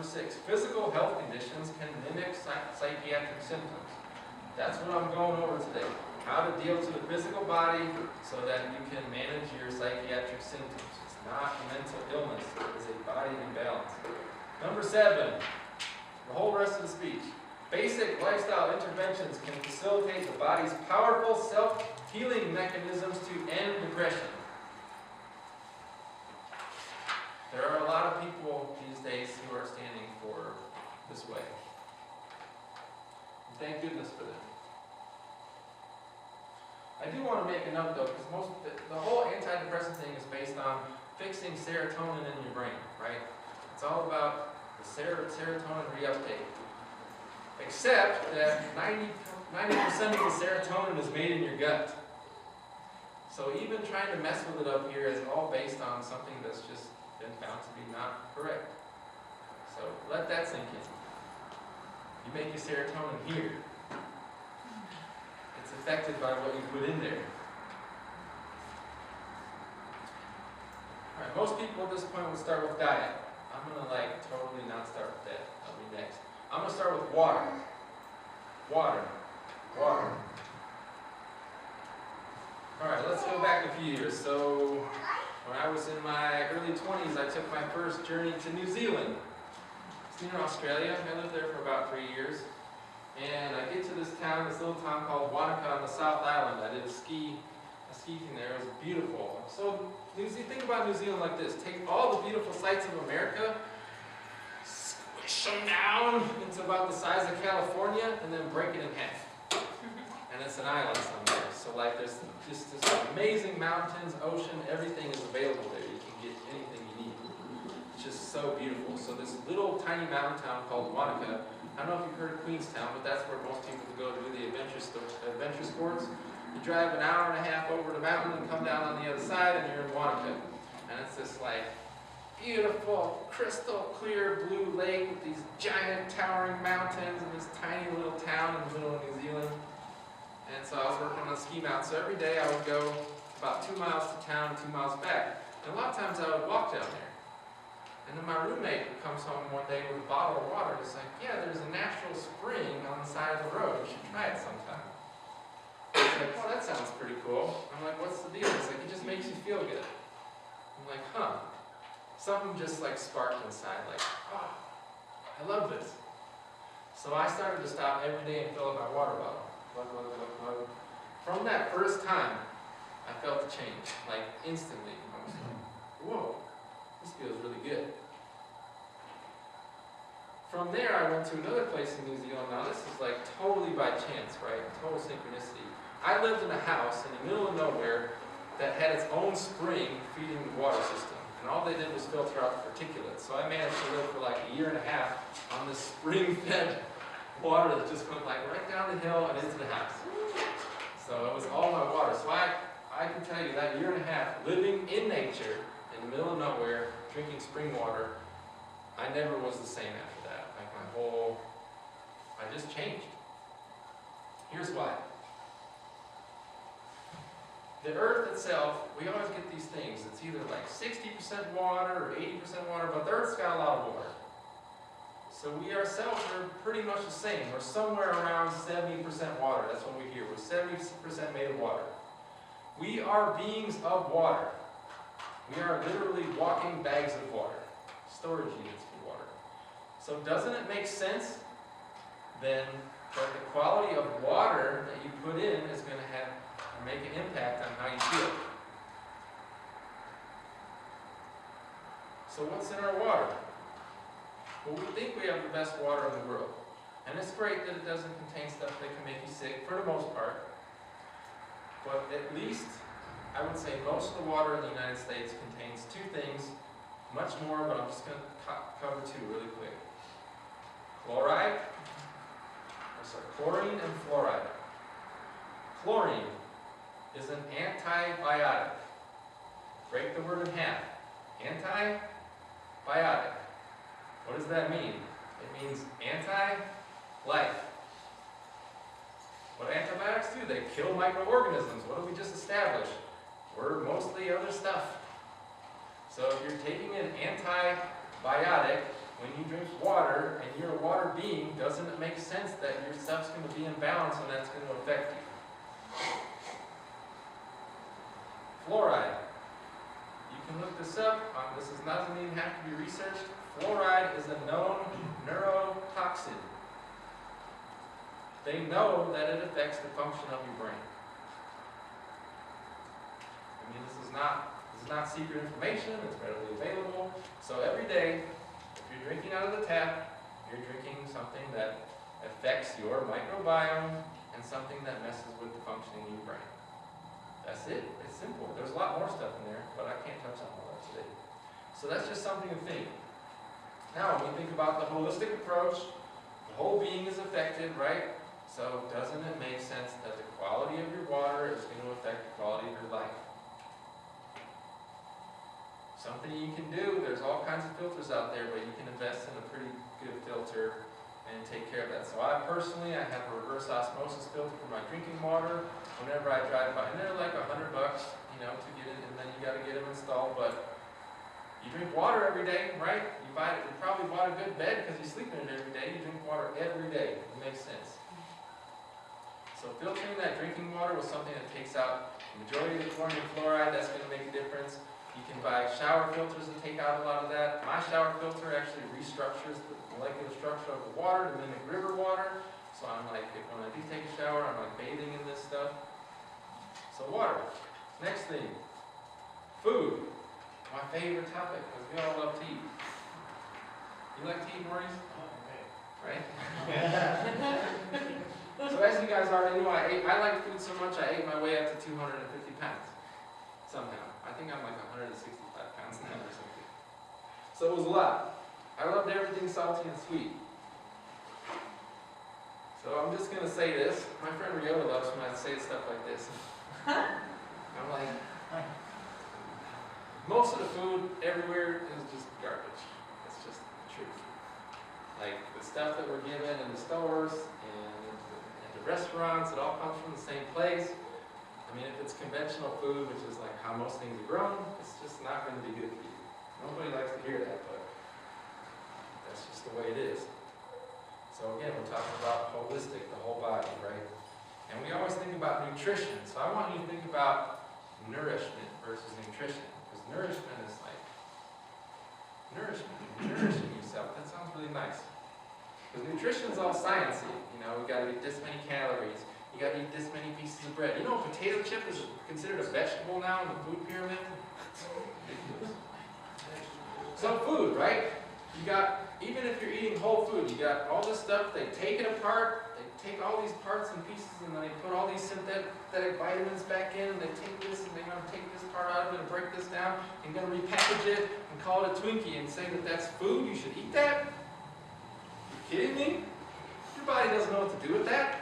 6, physical health conditions can mimic psychiatric symptoms. That's what I'm going over today. How to deal to the physical body so that you can manage your psychiatric symptoms. It's not a mental illness, it is a body imbalance. Number 7, the whole rest of the speech. Basic lifestyle interventions can facilitate the body's powerful self-healing mechanisms to end depression. There are a lot of people these days who are standing for this way. And thank goodness for them. I do want to make a note though, because the whole antidepressant thing is based on fixing serotonin in your brain, right? It's all about the serotonin reuptake. Except that 90% of the serotonin is made in your gut. So even trying to mess with it up here is all based on something that's just been found to be not correct. So let that sink in. You make your serotonin here. It's affected by what you put in there. Alright, most people at this point would start with diet. I'm going to totally not start with that. That'll be next. I'm going to start with water. Water. Alright, let's go back a few years. So, when I was in my early 20s, I took my first journey to New Zealand. It's near Australia. I lived there for about 3 years. And I get to this little town called Wanaka on the South Island. I did a ski thing there. It was beautiful. So, think about New Zealand like this. Take all the beautiful sights of America, squish them down into about the size of California, and then break it in half. And it's an island somewhere. So there's just this amazing mountains, ocean, everything is available there. You can get anything you need. It's just so beautiful. So this little tiny mountain town called Wanaka, I don't know if you've heard of Queenstown, but that's where most people go to do the adventure sports. You drive an hour and a half over the mountain and come down on the other side and you're in Wanaka. And it's this beautiful, crystal clear blue lake with these giant towering mountains and this tiny little town in the middle of New Zealand. And so I was working on a ski mountain. So every day I would go about 2 miles to town, 2 miles back. And a lot of times I would walk down there. And then my roommate comes home one day with a bottle of water. He's like, yeah, there's a natural spring on the side of the road. You should try it sometime. I was like, oh, that sounds pretty cool. I'm like, what's the deal? He's like, it just makes you feel good. I'm like, huh. Something just sparked inside, oh, I love this. So I started to stop every day and fill up my water bottle. From that first time, I felt the change, instantly. I was like, whoa, this feels really good. From there, I went to another place in New Zealand. Now, this is totally by chance, right? Total synchronicity. I lived in a house in the middle of nowhere that had its own spring feeding the water system. And all they did was filter out the particulates. So I managed to live for a year and a half on this spring-fed water that just went right down the hill and into the house. So it was all my water. So I can tell you that year and a half living in nature, in the middle of nowhere, drinking spring water, I never was the same after that. I just changed. Here's why. The earth itself, we always get these things. It's either 60% water or 80% water, but the earth's got a lot of water. So we ourselves are pretty much the same. We're somewhere around 70% water. That's what we hear. We're 70% made of water. We are beings of water. We are literally walking bags of water. Storage units for water. So doesn't it make sense then that the quality of water that you put in is going to make an impact on how you feel? So what's in our water? Well, we think we have the best water in the world. And it's great that it doesn't contain stuff that can make you sick, for the most part. But at least, I would say most of the water in the United States contains 2 things, much more, but I'm just going to cover 2 really quick. Chlorine and fluoride. Chlorine is an antibiotic. Break the word in half. Antibiotic. What does that mean? It means anti-life. What do antibiotics do? They kill microorganisms. What did we just establish? We're mostly other stuff. So if you're taking an antibiotic, when you drink water and you're a water being, doesn't it make sense that your stuff's going to be in balance and that's going to affect you? Fluoride. You can look this up. This doesn't even have to be researched. Fluoride is a known neurotoxin. They know that it affects the function of your brain. I mean, this is not secret information. It's readily available. So every day, if you're drinking out of the tap, you're drinking something that affects your microbiome and something that messes with the functioning of your brain. That's it. It's simple. There's a lot more stuff in there, but I can't touch on all that today. So that's just something to think. Now, when we think about the holistic approach, the whole being is affected, right? So doesn't it make sense that the quality of your water is going to affect the quality of your life? Something you can do, there's all kinds of filters out there, but you can invest in a pretty good filter and take care of that. So I personally, I have a reverse osmosis filter for my drinking water. Whenever I drive by, and they're like $100, to get it, and then you got to get them installed. But you drink water every day, right? You probably bought a good bed because you sleep in it every day. You drink water every day. It makes sense. So filtering that drinking water with something that takes out the majority of the chlorine and fluoride, that's going to make a difference. You can buy shower filters that take out a lot of that. My shower filter actually restructures the molecular structure of the water to mimic river water. So I'm like, when I do take a shower, I'm like bathing in this stuff. So water. Next thing, food. My favorite topic, because we all love to eat. You like to eat, Maurice? Right? So as you guys already know, I like food so much, I ate my way up to 250 pounds. Somehow. I think I'm like 165 pounds now or something. So it was a lot. I loved everything salty and sweet. So I'm just going to say this. My friend Ryota loves when I say stuff like this. I'm like, most of the food everywhere is just garbage. That's just the truth. Like the stuff that we're given in the stores and the restaurants, it all comes from the same place. I mean, if it's conventional food, which is like how most things are grown, it's just not going to be good for you. Nobody likes to hear that, but that's just the way it is. So again, we're talking about holistic, the whole body, right? And we always think about nutrition. So I want you to think about nourishment versus nutrition. Because nourishment is like, nourishing yourself. That sounds really nice. Because nutrition is all sciencey. You know, we got to eat this many calories. You got to eat this many pieces of bread. You know, a potato chip is considered a vegetable now in the food pyramid? So food, right? You got, even if you're eating whole food, you got all this stuff, they take it apart, they take all these parts and pieces and then they put all these synthetic vitamins back in and they take this and they're going to take this part out of it and break this down and going to repackage it and call it a Twinkie and say that that's food, you should eat that? You kidding me? Your body doesn't know what to do with that.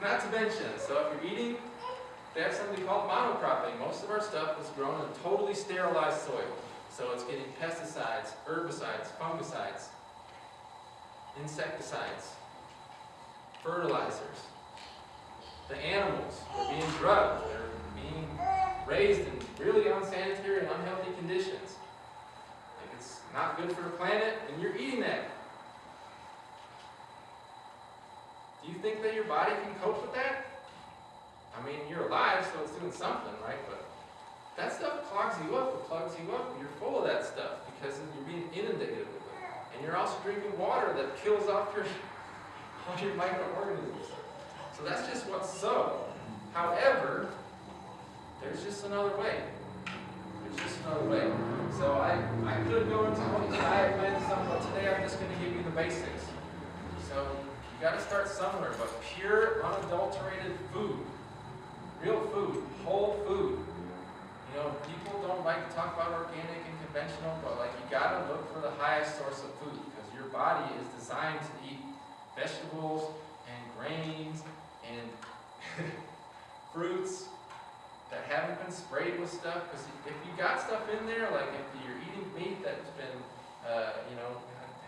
Not to mention, so if you're eating, they have something called monocropping. Most of our stuff is grown in totally sterilized soil. So it's getting pesticides, herbicides, fungicides, insecticides, fertilizers. The animals are being drugged. They're being raised in really unsanitary and unhealthy conditions. Like it's not good for the planet, and you're eating that. Do you think that your body can cope with that? I mean, you're alive, so it's doing something, right? But that stuff clogs you up, it plugs you up, and you're full of that stuff because you're being inundated with it. And you're also drinking water that kills off all your microorganisms. So that's just what's so. However, there's just another way. There's just another way. So I could go into all these diet plans and stuff, but today I'm just going to give you the basics. So you got to start somewhere, but pure, unadulterated food. Real food, whole food. You know, people don't like to talk about organic and conventional, but like you gotta look for the highest source of food because your body is designed to eat vegetables and grains and fruits that haven't been sprayed with stuff. Because if you got stuff in there, like if you're eating meat that's been,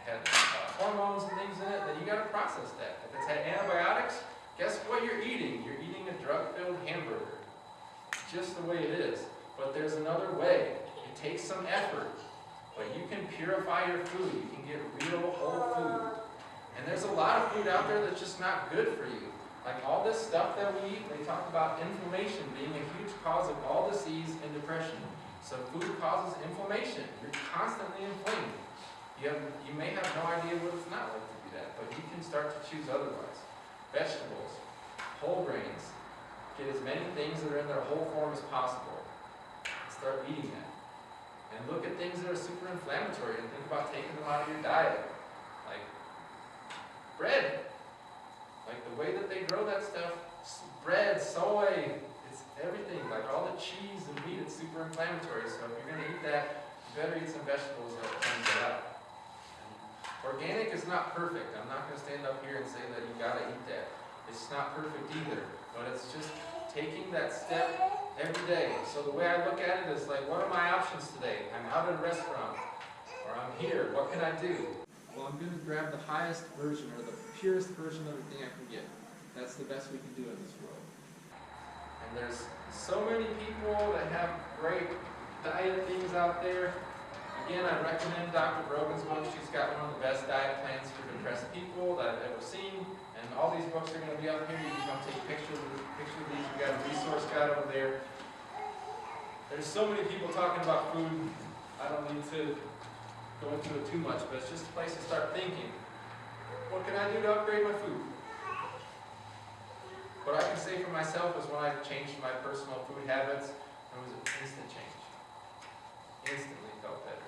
had hormones and things in it, then you gotta process that. If it's had antibiotics, guess what you're eating? You're eating a drug-filled hamburger. Just the way it is. But there's another way. It takes some effort. But you can purify your food. You can get real whole food. And there's a lot of food out there that's just not good for you. Like all this stuff that we eat, they talk about inflammation being a huge cause of all disease and depression. So food causes inflammation. You're constantly inflamed. You may have no idea what it's not like to do that, but you can start to choose otherwise. Vegetables, whole grains, get as many things that are in their whole form as possible. Start eating that. And look at things that are super inflammatory and think about taking them out of your diet. Like bread. Like the way that they grow that stuff, bread, soy, it's everything. Like all the cheese and meat, it's super inflammatory. So if you're going to eat that, you better eat some vegetables that cleanse that out. Organic is not perfect. I'm not going to stand up here and say that you got to eat that. It's not perfect either. But it's just taking that step every day. So the way I look at it is like, what are my options today? I'm out at a restaurant, or I'm here. What can I do? Well, I'm going to grab the highest version, or the purest version of everything I can get. That's the best we can do in this world. And there's so many people that have great diet things out there. Again, I recommend Dr. Brogan's book. She's got one of the best diet plans for depressed people that I've ever seen. And all these books are going to be up here. You can come take pictures of these. We got a resource guide over there. There's so many people talking about food. I don't need to go into it too much, but it's just a place to start thinking. What can I do to upgrade my food? What I can say for myself is when I changed my personal food habits, it was an instant change. Instantly felt better.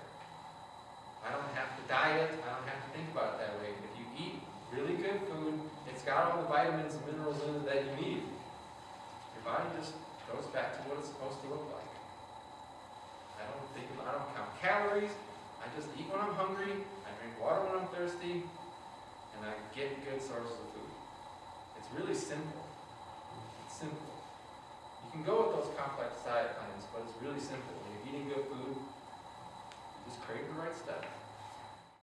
I don't have to diet. I don't have to think about it that way. If you eat really good food, it's got all the vitamins and minerals in it that you need. Your body just goes back to what it's supposed to look like. I don't count calories. I just eat when I'm hungry. I drink water when I'm thirsty. And I get good sources of food. It's really simple. It's simple. You can go with those complex diet plans, but it's really simple.